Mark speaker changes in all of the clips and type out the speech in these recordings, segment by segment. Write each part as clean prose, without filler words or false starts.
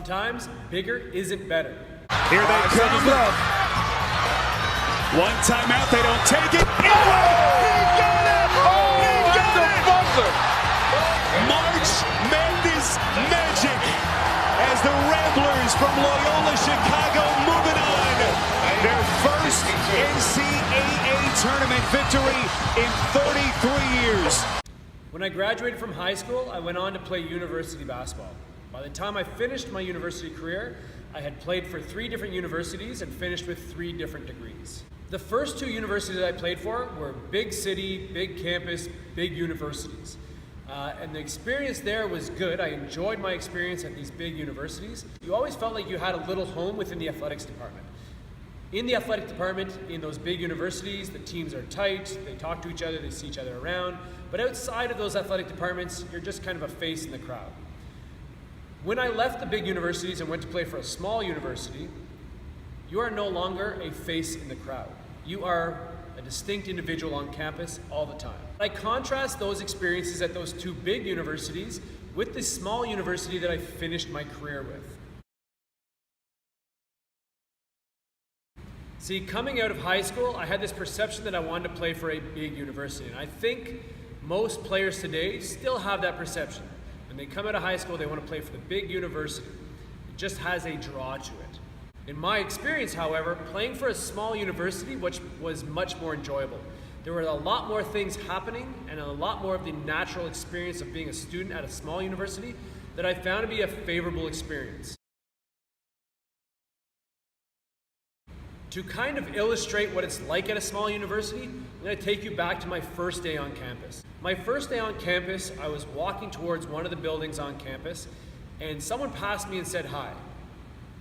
Speaker 1: Sometimes bigger isn't better.
Speaker 2: Here they come. One timeout, they don't take it. He got it! He got it! Buzzer. March Madness magic as the Ramblers from Loyola, Chicago moving on. Their first NCAA tournament victory in 33 years.
Speaker 1: When I graduated from high school, I went on to play university basketball. By the time I finished my university career, I had played for 3 different universities and finished with 3 different degrees. The first 2 universities I played for were big city, big campus, big universities. And the experience there was good. I enjoyed my experience at these big universities. You always felt like you had a little home within the athletics department. In the athletic department, in those big universities, the teams are tight, they talk to each other, they see each other around. But outside of those athletic departments, you're just kind of a face in the crowd. When I left the big universities and went to play for a small university, you are no longer a face in the crowd. You are a distinct individual on campus all the time. I contrast those experiences at those 2 big universities with the small university that I finished my career with. See, coming out of high school, I had this perception that I wanted to play for a big university. And I think most players today still have that perception. When they come out of high school, they want to play for the big university. It just has a draw to it. In my experience, however, playing for a small university, which was much more enjoyable. There were a lot more things happening and a lot more of the natural experience of being a student at a small university that I found to be a favorable experience. To kind of illustrate what it's like at a small university, I'm going to take you back to my first day on campus. My first day on campus, I was walking towards one of the buildings on campus, and someone passed me and said hi.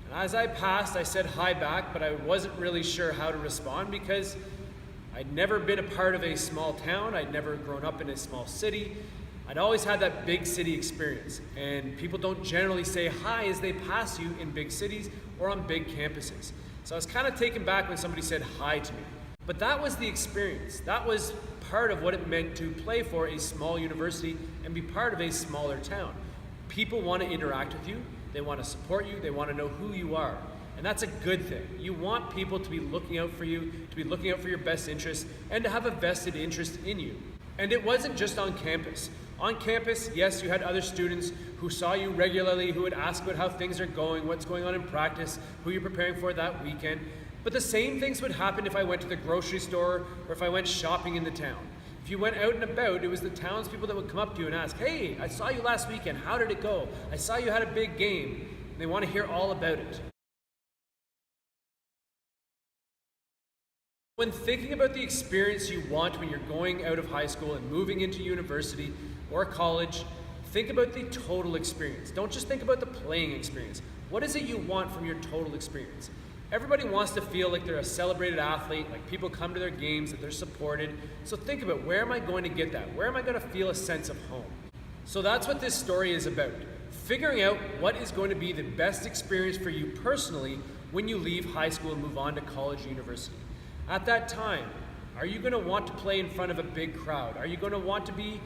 Speaker 1: And as I passed, I said hi back, but I wasn't really sure how to respond because I'd never been a part of a small town. I'd never grown up in a small city. I'd always had that big city experience, and people don't generally say hi as they pass you in big cities or on big campuses. So I was kind of taken back when somebody said hi to me. But that was the experience. That was part of what it meant to play for a small university and be part of a smaller town. People want to interact with you, they want to support you, they want to know who you are. And that's a good thing. You want people to be looking out for you, to be looking out for your best interests, and to have a vested interest in you. And it wasn't just on campus. On campus, yes, you had other students who saw you regularly, who would ask about how things are going, what's going on in practice, who you're preparing for that weekend. But the same things would happen if I went to the grocery store or if I went shopping in the town. If you went out and about, it was the townspeople that would come up to you and ask, "Hey, I saw you last weekend. How did it go? I saw you had a big game." And they want to hear all about it. When thinking about the experience you want when you're going out of high school and moving into university or college, think about the total experience. Don't just think about the playing experience. What is it you want from your total experience? Everybody wants to feel like they're a celebrated athlete, like people come to their games, that they're supported. So think about, where am I going to get that? Where am I going to feel a sense of home? So that's what this story is about. Figuring out what is going to be the best experience for you personally when you leave high school and move on to college or university. At that time, are you going to want to play in front of a big crowd? Are you going to want to be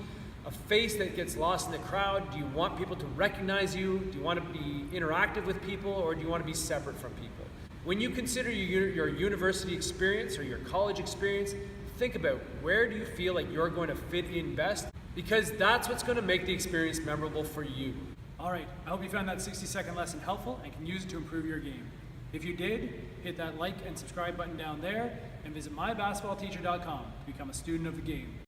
Speaker 1: a face that gets lost in the crowd? Do you want people to recognize you? Do you want to be interactive with people, or do you want to be separate from people? When you consider your university experience or your college experience, think about, where do you feel like you're going to fit in best? Because that's what's going to make the experience memorable for you.
Speaker 3: All right, I hope you found that 60-second lesson helpful and can use it to improve your game. If you did, hit that like and subscribe button down there, and visit mybasketballteacher.com to become a student of the game.